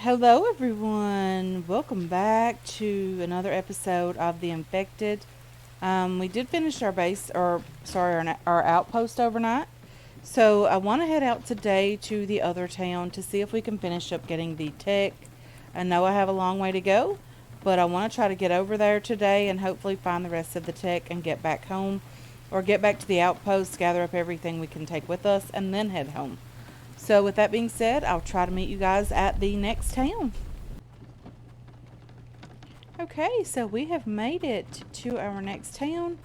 Hello, everyone. Welcome back to another episode of The Infected. We did finish our base, or sorry, our outpost overnight. So I want to head out today to the other town to see if we can finish up getting the tech. I know I have a long way to go, but I want to try to get over there today and hopefully find the rest of the tech and get back home, or get back to the outpost, gather up everything we can take with us, and then head home. So, with that being said, I'll try to meet you guys at the next town. Okay, so we have made it to our next town.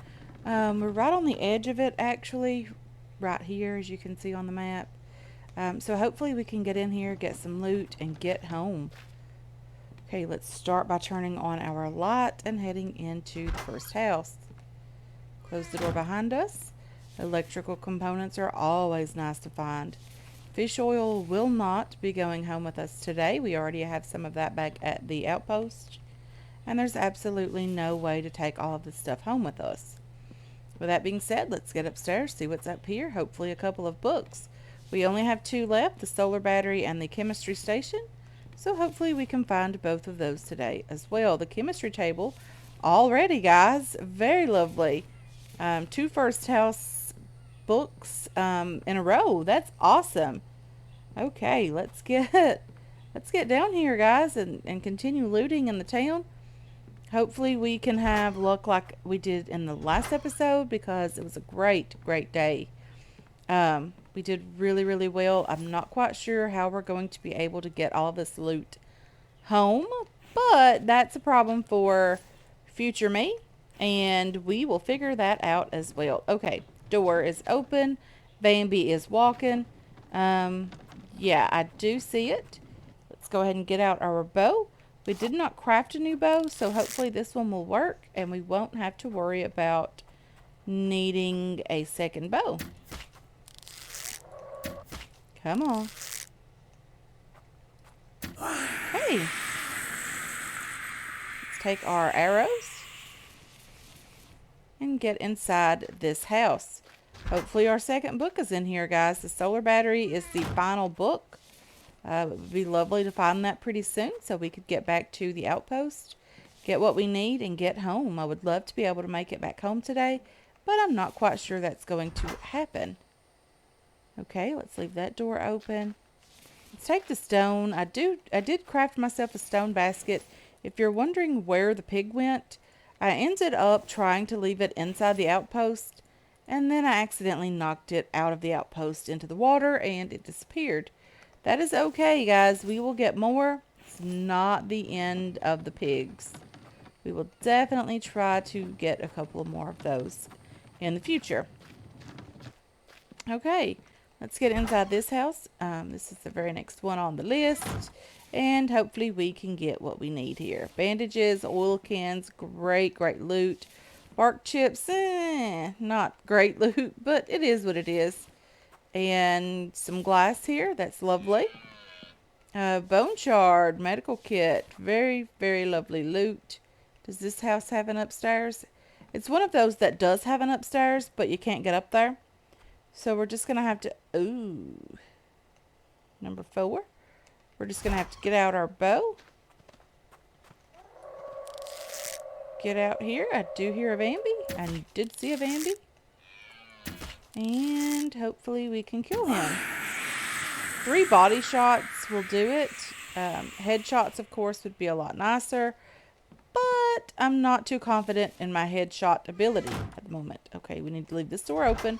We're right on the edge of it, actually, right here, as you can see on the map. So, hopefully, we can get in here, get some loot, and get home. Okay, let's start by turning on our light and heading into the first house. Close the door behind us. Electrical components are always nice to find. Fish oil will not be going home with us today. We already have some of that back at the outpost. And there's absolutely no way to take all of this stuff home with us. With that being said, let's get upstairs, see what's up here. Hopefully, a couple of books. We only have two left, the solar battery and the chemistry station. So, hopefully, we can find both of those today as well. The chemistry table, already, guys, very lovely. Two first house books in a row. That's awesome. Okay, let's get down here, guys, and continue looting in the town. Hopefully, we can have luck like we did in the last episode because it was a great day. We did really, really well. I'm not quite sure how we're going to be able to get all this loot home, but that's a problem for future me, and we will figure that out as well. Okay, door is open. Bambi is walking. Um, yeah, I do see it. Let's go ahead and get out our bow. We did not craft a new bow, so hopefully this one will work and we won't have to worry about needing a second bow. Come on. Hey, let's take our arrows and get inside this house. Hopefully our second book is in here, guys. The solar battery is the final book. It would be lovely to find that pretty soon so we could get back to the outpost, get what we need, and get home. I would love to be able to make it back home today, but I'm not quite sure that's going to happen. Okay, let's leave that door open. Let's take the stone. I did craft myself a stone basket. If you're wondering where the pig went, I ended up trying to leave it inside the outpost, and then I accidentally knocked it out of the outpost into the water and it disappeared. That is okay, guys. We will get more. It's not the end of the pigs. We will definitely try to get a couple more of those in the future. Okay, let's get inside this house. This is the very next one on the list. And hopefully we can get what we need here. Bandages, oil cans, great loot. Bark chips, not great loot, but it is what it is. And some glass here, that's lovely. Bone shard, medical kit, very lovely loot. Does this house have an upstairs? It's one of those that does have an upstairs, but you can't get up there. So we're just going to have to, ooh, number 4. We're just going to have to get out our bow. Get out here. I do hear a Vamby. I did see a Vamby. And hopefully we can kill him. 3 body shots will do it. Headshots, of course, would be a lot nicer. But I'm not too confident in my headshot ability at the moment. Okay, we need to leave this door open.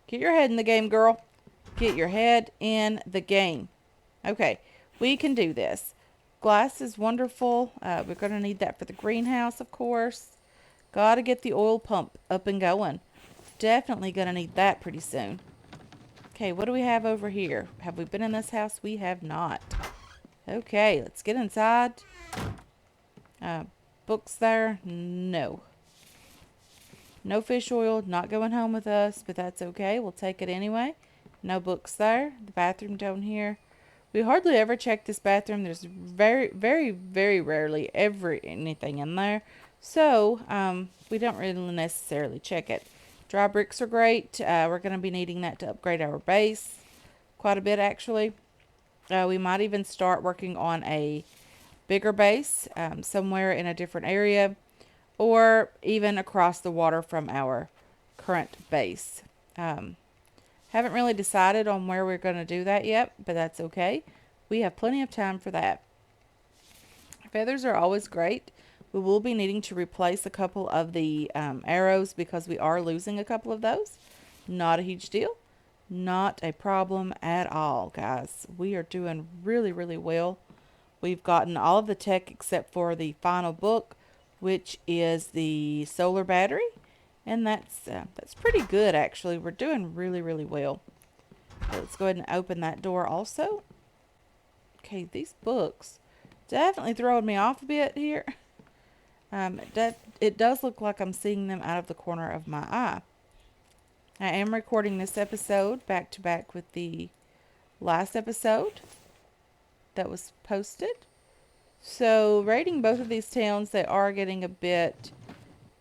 Get your head in the game, girl. Get your head in the game. Okay, we can do this. Glass is wonderful. We're going to need that for the greenhouse, of course. Got to get the oil pump up and going. Definitely going to need that pretty soon. Okay, what do we have over here? Have we been in this house? We have not. Okay, let's get inside. Books there? No. No fish oil, not going home with us, but that's okay. We'll take it anyway. No books there. The bathroom down here. We hardly ever check this bathroom. There's very rarely ever anything in there. So, we don't really necessarily check it. Dry bricks are great. We're going to be needing that to upgrade our base quite a bit, actually. We might even start working on a bigger base somewhere in a different area, or even across the water from our current base. Um, haven't really decided on where we're going to do that yet, but that's okay. We have plenty of time for that. Feathers are always great. We will be needing to replace a couple of the arrows because we are losing a couple of those. Not a huge deal. Not a problem at all, guys. We are doing really, really well. We've gotten all of the tech except for the final book, which is the solar battery. And that's pretty good, actually. We're doing really, really well. Let's go ahead and open that door also. Okay, these books definitely throwing me off a bit here. It does look like I'm seeing them out of the corner of my eye. I am recording this episode back to back with the last episode that was posted. So, rating both of these towns, they are getting a bit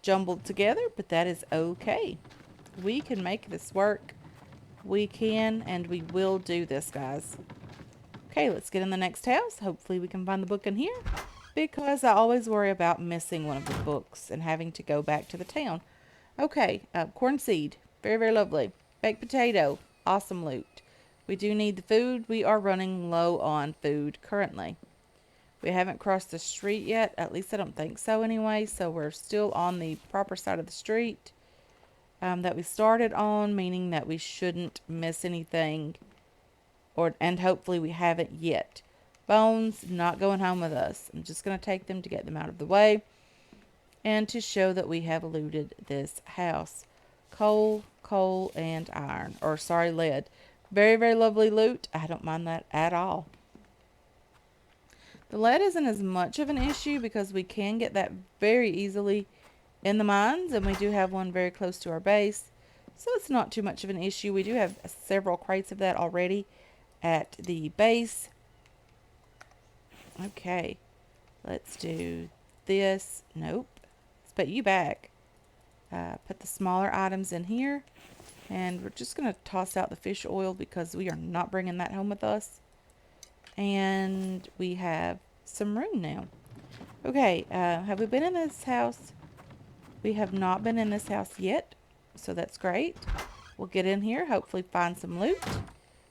jumbled together, but that is okay. We can make this work. We can, and we will do this, guys. Okay, let's get in the next house. Hopefully we can find the book in here, because I always worry about missing one of the books and having to go back to the town. Okay, corn seed. Very, very lovely. Baked potato. Awesome loot. We do need the food. We are running low on food currently. We haven't crossed the street yet. At least I don't think so anyway. So we're still on the proper side of the street that we started on, meaning that we shouldn't miss anything. And hopefully we haven't yet. Bones, not going home with us. I'm just going to take them to get them out of the way and to show that we have looted this house. Coal, and iron. Or, sorry, lead. Very, very lovely loot. I don't mind that at all. The lead isn't as much of an issue because we can get that very easily in the mines, and we do have one very close to our base. So it's not too much of an issue. We do have several crates of that already at the base. Okay, let's do this. Nope. Let's put you back. Put the smaller items in here. And we're just going to toss out the fish oil because we are not bringing that home with us. And we have some room now. Okay, have we been in this house? We have not been in this house yet, so that's great. We'll get in here, hopefully find some loot.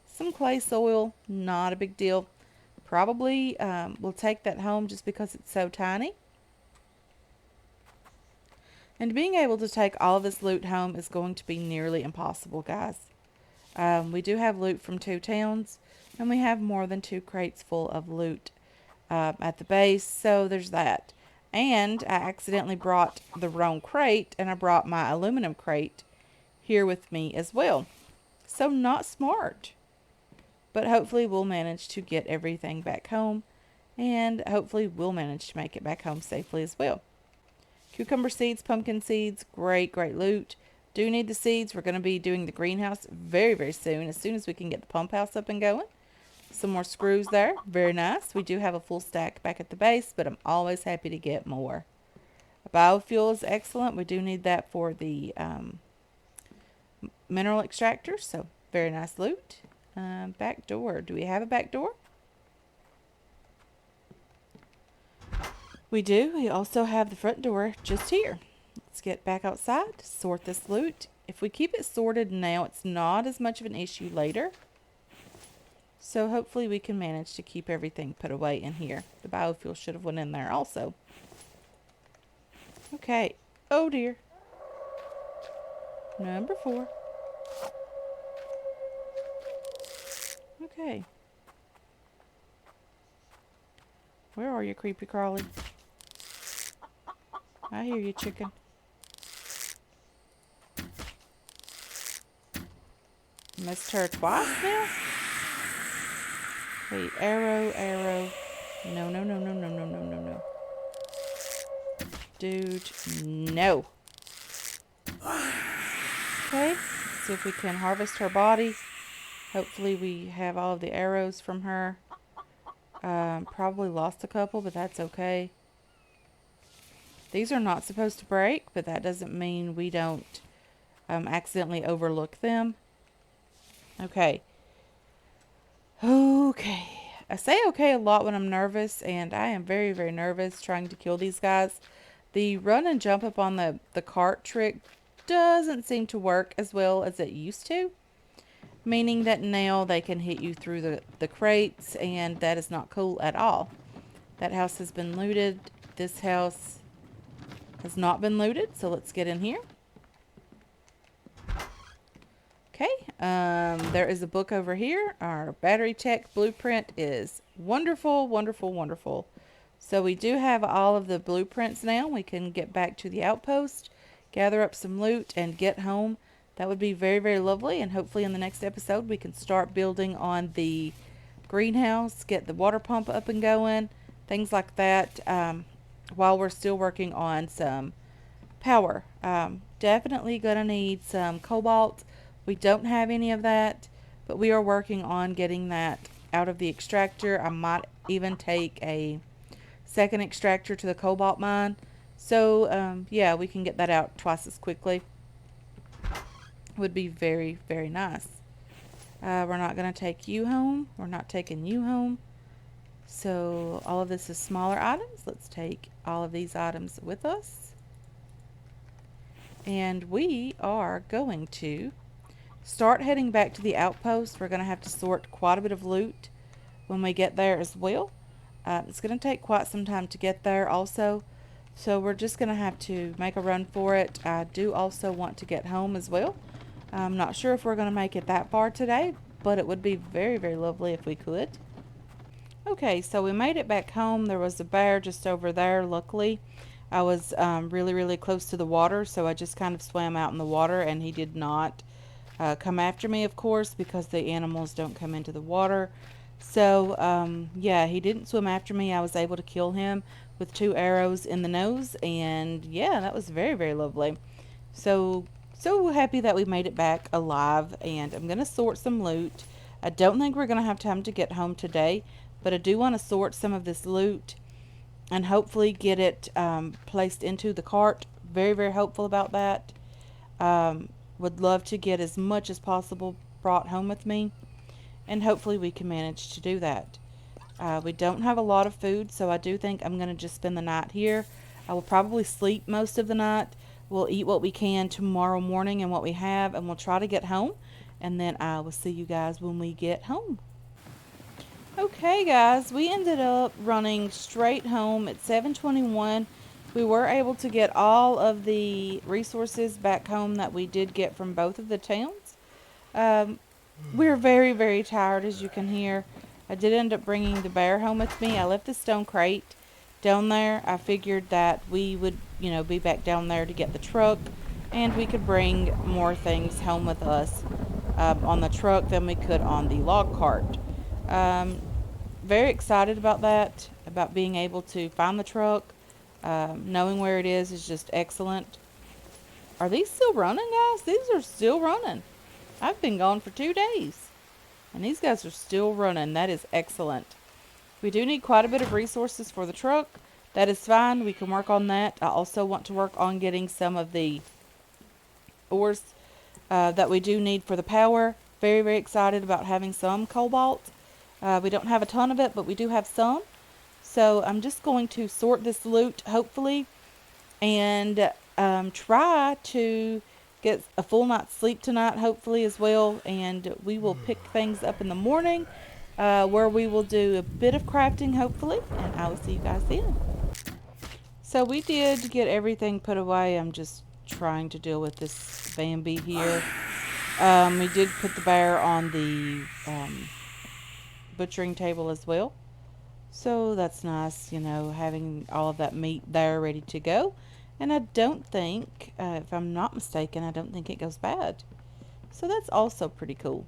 Some clay soil, not a big deal. Probably we'll take that home just because it's so tiny. And being able to take all of this loot home is going to be nearly impossible, guys. We do have loot from 2 towns, and we have more than 2 crates full of loot at the base, so there's that. And I accidentally brought the wrong crate, and I brought my aluminum crate here with me as well. So not smart. But hopefully we'll manage to get everything back home, and hopefully we'll manage to make it back home safely as well. Cucumber seeds, pumpkin seeds, great, great loot. Do need the seeds. We're going to be doing the greenhouse very, very soon as we can get the pump house up and going. Some more screws there. Very nice. We do have a full stack back at the base, but I'm always happy to get more. Biofuel is excellent. We do need that for the mineral extractor, so very nice loot. Back door. Do we have a back door? We do. We also have the front door just here. Let's get back outside, sort this loot. If we keep it sorted now, it's not as much of an issue later. So hopefully we can manage to keep everything put away in here. The biofuel should have went in there also. Okay. Oh dear. Number 4. Okay. Where are you, creepy crawly? I hear you, chicken. Missed her twice now? Wait, arrow. No. Dude, no. Okay, let's see if we can harvest her body. Hopefully we have all of the arrows from her. Probably lost a couple, but that's okay. These are not supposed to break, but that doesn't mean we don't accidentally overlook them. Okay. I say okay a lot when I'm nervous, and I am very, very nervous trying to kill these guys. The run and jump up on the cart trick doesn't seem to work as well as it used to, meaning that now they can hit you through the crates, and that is not cool at all. That house has been looted. This house has not been looted, so let's get in here. Okay, there is a book over here. Our battery tech blueprint is wonderful, wonderful, wonderful. So we do have all of the blueprints now. We can get back to the outpost, gather up some loot, and get home. That would be very, very lovely, and hopefully in the next episode we can start building on the greenhouse, get the water pump up and going, things like that, while we're still working on some power. Definitely going to need some cobalt. We don't have any of that, but we are working on getting that out of the extractor. I might even take a second extractor to the cobalt mine. So, yeah, we can get that out twice as quickly. Would be very, very nice. We're not going to take you home. We're not taking you home. So, all of this is smaller items. Let's take all of these items with us. And we are going to start heading back to the outpost. We're going to have to sort quite a bit of loot when we get there as well. It's going to take quite some time to get there also. So we're just going to have to make a run for it. I do also want to get home as well. I'm not sure if we're going to make it that far today, but it would be very, very lovely if we could. Okay, so we made it back home. There was a bear just over there, luckily. I was really, really close to the water, so I just kind of swam out in the water, and he did not come after me, of course, because the animals don't come into the water. So, yeah, he didn't swim after me. I was able to kill him with 2 arrows in the nose, and yeah, that was very, very lovely. So happy that we made it back alive, and I'm going to sort some loot. I don't think we're going to have time to get home today, but I do want to sort some of this loot and hopefully get it placed into the cart. Very, very hopeful about that. Would love to get as much as possible brought home with me, and hopefully we can manage to do that. We don't have a lot of food, so I do think I'm going to just spend the night here. I will probably sleep most of the night. We'll eat what we can tomorrow morning and what we have, and we'll try to get home, and then I will see you guys when we get home. Okay, guys, we ended up running straight home at 7:21. We were able to get all of the resources back home that we did get from both of the towns. We're very, very tired, as you can hear. I did end up bringing the bear home with me. I left the stone crate down there. I figured that we would, be back down there to get the truck, and we could bring more things home with us on the truck than we could on the log cart. Very excited about that, about being able to find the truck. Knowing where it is just excellent. Are these still running, guys? These are still running. I've been gone for 2 days, and these guys are still running. That is excellent. We do need quite a bit of resources for the truck. That is fine. We can work on that. I also want to work on getting some of the ores that we do need for the power. Very, very excited about having some cobalt. We don't have a ton of it, but we do have some. So I'm just going to sort this loot, hopefully, and try to get a full night's sleep tonight, hopefully, as well. And we will pick things up in the morning, where we will do a bit of crafting, hopefully, and I will see you guys then. So we did get everything put away. I'm just trying to deal with this Vambies here. We did put the bear on the butchering table as well. So that's nice, having all of that meat there ready to go. And I don't think, if I'm not mistaken, I don't think it goes bad. So that's also pretty cool.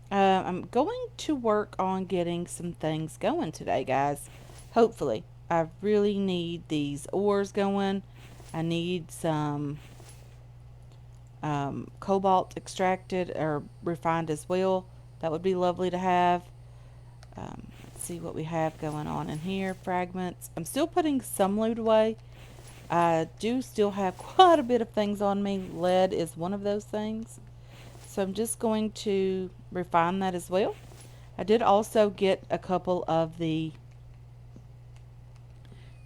I'm going to work on getting some things going today, guys. Hopefully. I really need these ores going. I need some cobalt extracted or refined as well. That would be lovely to have. Let's see what we have going on in here. Fragments. I'm still putting some loot away. I do still have quite a bit of things on me. Lead is one of those things. So I'm just going to refine that as well. I did also get a couple of the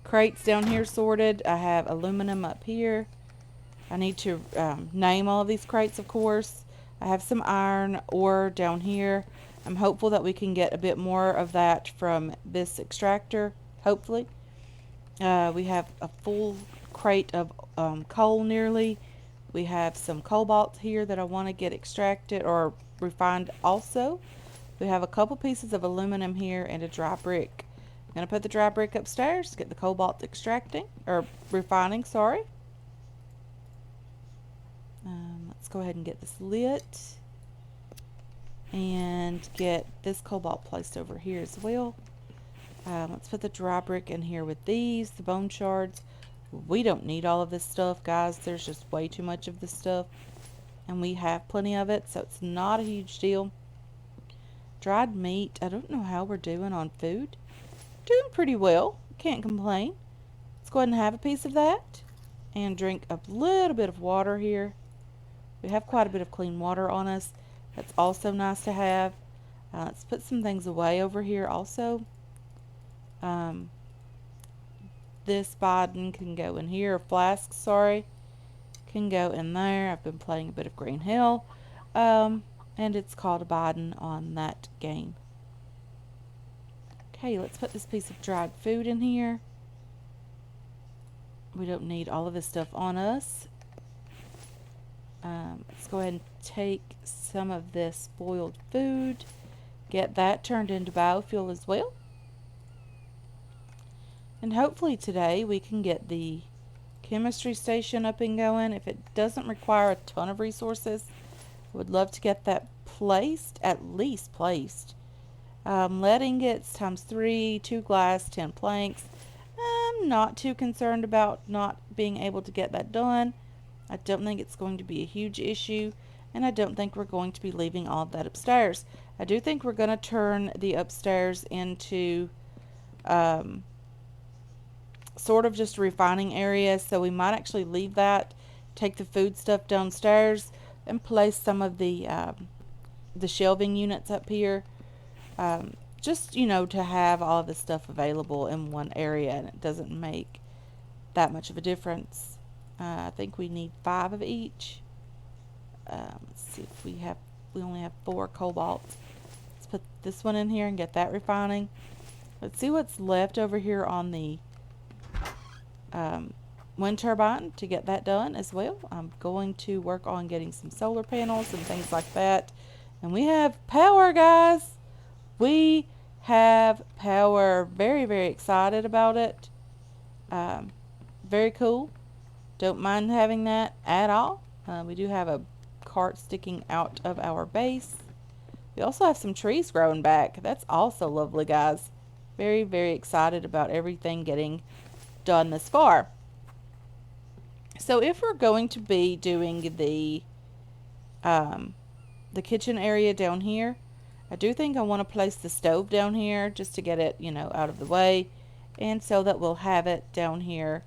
crates down here sorted. I have aluminum up here. I need to name all of these crates, of course. I have some iron ore down here. I'm hopeful that we can get a bit more of that from this extractor, hopefully. We have a full crate of coal nearly. We have some cobalt here that I want to get extracted or refined also. We have a couple pieces of aluminum here and a dry brick. I'm going to put the dry brick upstairs to get the cobalt extracting, or refining, sorry. Let's go ahead and get this lit. And get this cobalt placed over here as well. Let's put the dry brick in here with these, the bone shards. We don't need all of this stuff, guys. There's just way too much of this stuff. And we have plenty of it, so it's not a huge deal. Dried meat. I don't know how we're doing on food. Doing pretty well. Can't complain. Let's go ahead and have a piece of that. And drink a little bit of water here. We have quite a bit of clean water on us. That's also nice to have. Let's put some things away over here also. This Biden can go in here. Flask, sorry. Can go in there. I've been playing a bit of Green Hill. And it's called a Biden on that game. Okay, let's put this piece of dried food in here. We don't need all of this stuff on us. Let's go ahead and take some of this boiled food. Get that turned into biofuel as well. And hopefully today we can get the chemistry station up and going. If it doesn't require a ton of resources, I would love to get that placed, at least placed. Lead ingots times 3, 2 glass, 10 planks. I'm not too concerned about not being able to get that done. I don't think it's going to be a huge issue, and I don't think we're going to be leaving all of that upstairs. I do think we're going to turn the upstairs into sort of just a refining area, so we might actually leave that, take the food stuff downstairs, and place some of the shelving units up here. Just, you know, to have all of the stuff available in one area, and it doesn't make that much of a difference. I think we need 5 of each. Let's see if we only have 4 cobalt. Let's put this one in here and get that refining. Let's see what's left over here on the wind turbine to get that done as well. I'm going to work on getting some solar panels and things like that. And we have power, guys. We have power. Very, very excited about it. Very cool. Don't mind having that at all. We do have a cart sticking out of our base. We also have some trees growing back. That's also lovely, guys. Very, very excited about everything getting done this far. So if we're going to be doing the kitchen area down here, I do think I want to place the stove down here just to get it, you know, out of the way, and so that we'll have it down here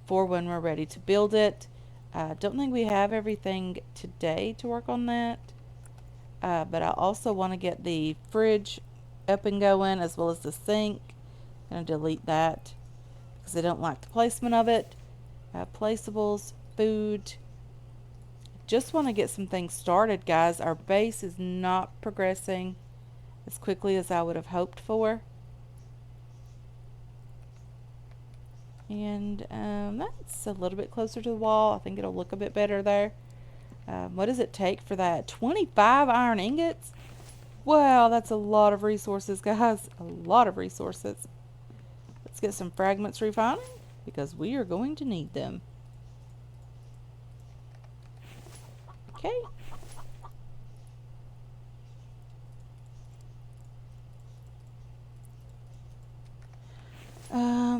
for when we're ready to build it. Don't think we have everything today to work on that, but I also want to get the fridge up and going, as well as the sink. I'm going to delete that because I don't like the placement of it. Placeables, food. Just want to get some things started, guys. Our base is not progressing as quickly as I would have hoped for. And that's a little bit closer to the wall. I think it'll look a bit better there. What does it take for that? 25 iron ingots? Wow, that's a lot of resources, guys. A lot of resources. Let's get some fragments refining, because we are going to need them. Okay.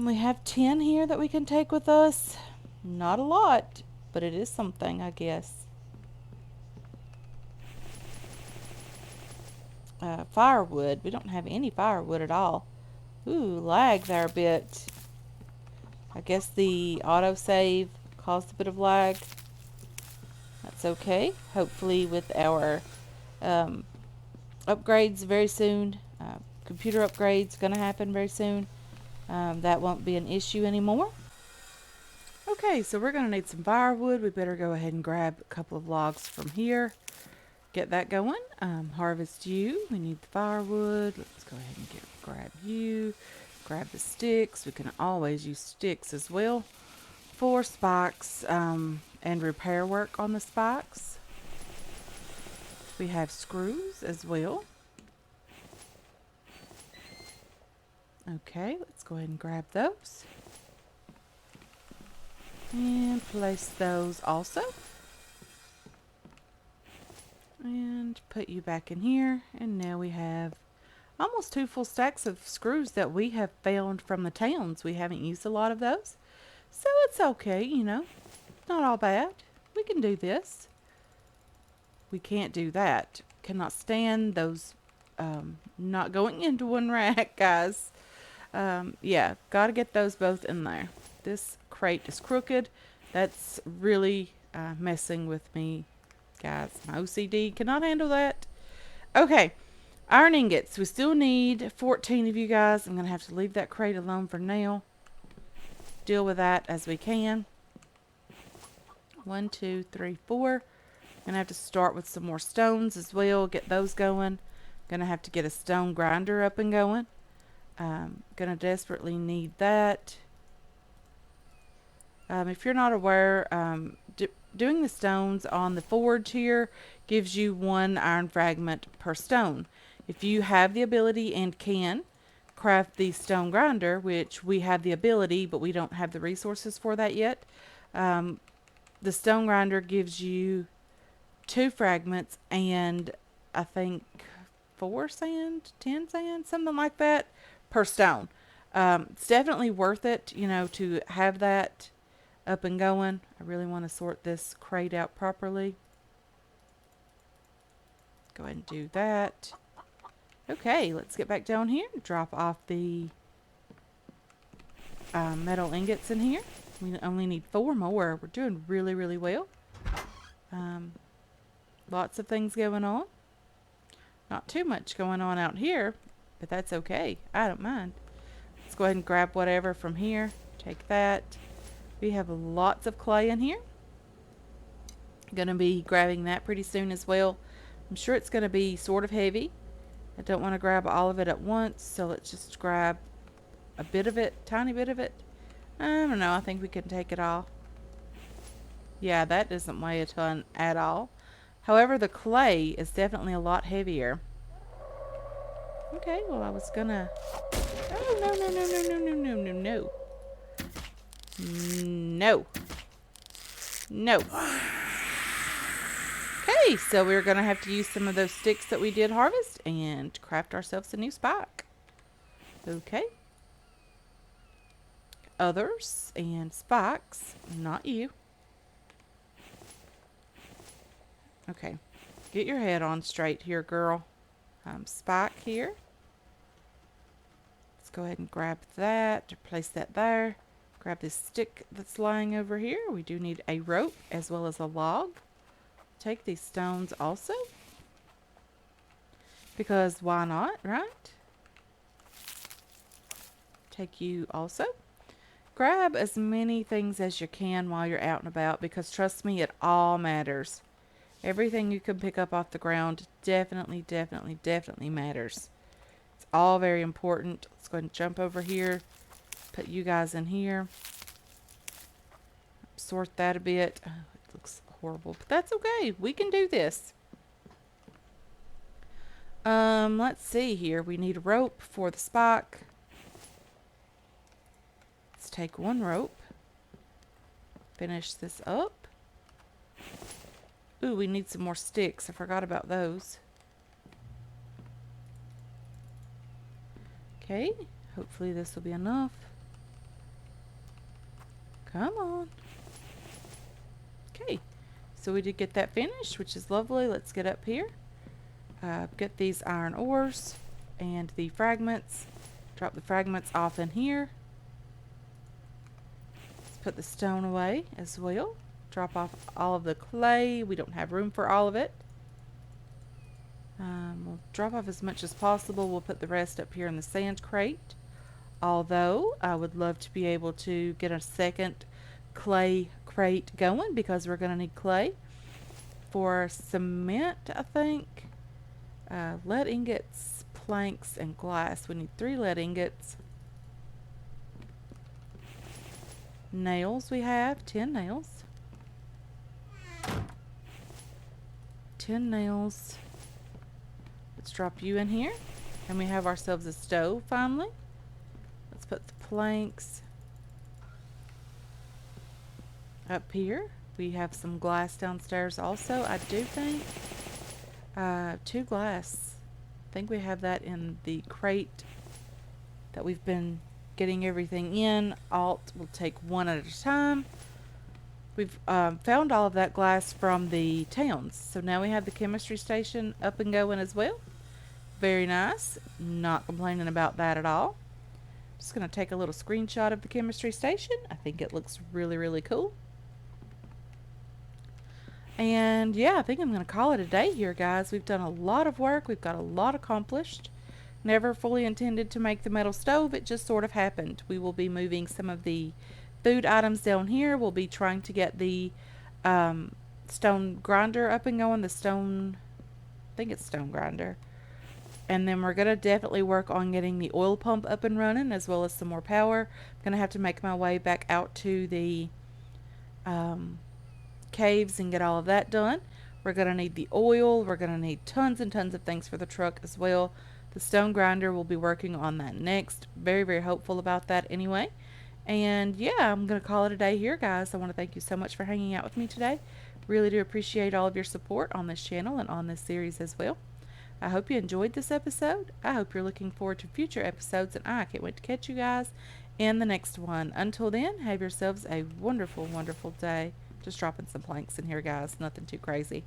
We have 10 here that we can take with us. Not a lot, but it is something, I guess. Firewood. We don't have any firewood at all. Ooh, lag there a bit. I guess the autosave caused a bit of lag. That's okay. Hopefully with our upgrades very soon, computer upgrade's going to happen very soon. That won't be an issue anymore. Okay, so we're going to need some firewood. We better go ahead and grab a couple of logs from here. Get that going. Harvest you. We need the firewood. Let's go ahead and grab you. Grab the sticks. We can always use sticks as well for spikes and repair work on the spikes. We have screws as well. Okay, let's go ahead and grab those. And place those also. And put you back in here. And now we have almost 2 full stacks of screws that we have found from the towns. We haven't used a lot of those. So it's okay, you know. Not all bad. We can do this. We can't do that. Cannot stand those not going into one rack, guys. Yeah, got to get those both in there. This crate is crooked. That's really messing with me, guys. My OCD cannot handle that. Okay, iron ingots. We still need 14 of you guys. I'm going to have to leave that crate alone for now. Deal with that as we can. 1, 2, 3, 4. I'm going to have to start with some more stones as well. Get those going. Going to have to get a stone grinder up and going. Going to desperately need that. If you're not aware, doing the stones on the forge here gives you 1 iron fragment per stone. If you have the ability and can craft the stone grinder, which we have the ability, but we don't have the resources for that yet, the stone grinder gives you 2 fragments and I think 4 sand, 10 sand, something like that per stone. It's definitely worth it, you know, to have that up and going. I really want to sort this crate out properly. Go ahead and do that. Okay, let's get back down here. Drop off the metal ingots in here. We only need 4 more. We're doing really, really well. Lots of things going on. Not too much going on out here, but that's okay. I don't mind. Let's go ahead and grab whatever from here. Take that. We have lots of clay in here. Going to be grabbing that pretty soon as well. I'm sure it's going to be sort of heavy. I don't want to grab all of it at once, so let's just grab a bit of it, tiny bit of it. I don't know, I think we can take it all. Yeah, that doesn't weigh a ton at all. However, the clay is definitely a lot heavier. Okay, well I was gonna... Oh, no, no, no, no, no, no, no, no, no. No. Okay, so we're going to have to use some of those sticks that we did harvest and craft ourselves a new spike. Okay. Others and spikes, not you. Okay, get your head on straight here, girl. Spike here. Let's go ahead and grab that, place that there. Grab this stick that's lying over here. We do need a rope as well as a log. Take these stones also, because why not, right? Take you also. Grab as many things as you can while you're out and about, because trust me, it all matters. Everything you can pick up off the ground definitely, definitely, definitely matters. It's all very important. Let's go ahead and jump over here. Put you guys in here. Sort that a bit. Oh, it looks horrible, but that's okay. We can do this. Let's see here. We need a rope for the spike. Let's take 1 rope. Finish this up. Ooh, we need some more sticks. I forgot about those. Okay, hopefully this will be enough. Come on. Okay, so we did get that finished, which is lovely. Let's get up here. Get these iron ores and the fragments. Drop the fragments off in here. Let's put the stone away as well. Drop off all of the clay. We don't have room for all of it. We'll drop off as much as possible. We'll put the rest up here in the sand crate. Although I would love to be able to get a second clay crate going because we're going to need clay for cement, I think. Lead ingots, planks, and glass. We need 3 lead ingots. Nails we have, 10 nails. 10 nails. Let's drop you in here. And we have ourselves a stove finally. Let's put the planks up here. We have some glass downstairs also. I do think 2 glass. I think we have that in the crate that we've been getting everything in. Alt will take one at a time. We've found all of that glass from the towns. So now we have the chemistry station up and going as well. Very nice. Not complaining about that at all. Just going to take a little screenshot of the chemistry station. I think it looks really, really cool. And yeah, I think I'm going to call it a day here, guys. We've done a lot of work. We've got a lot accomplished. Never fully intended to make the metal stove. It just sort of happened. We will be moving some of the food items down here. We'll be trying to get the stone grinder up and going. I think it's stone grinder. And then we're going to definitely work on getting the oil pump up and running as well as some more power. I'm going to have to make my way back out to the caves and get all of that done. We're going to need the oil. We're going to need tons and tons of things for the truck as well. The stone grinder will be working on that next. Very, very hopeful about that anyway. And yeah, I'm going to call it a day here, guys. I want to thank you so much for hanging out with me today. Really do appreciate all of your support on this channel and on this series as well. I hope you enjoyed this episode. I hope you're looking forward to future episodes, and I can't wait to catch you guys in the next one. Until then, have yourselves a wonderful, wonderful day. Just dropping some planks in here, guys. Nothing too crazy.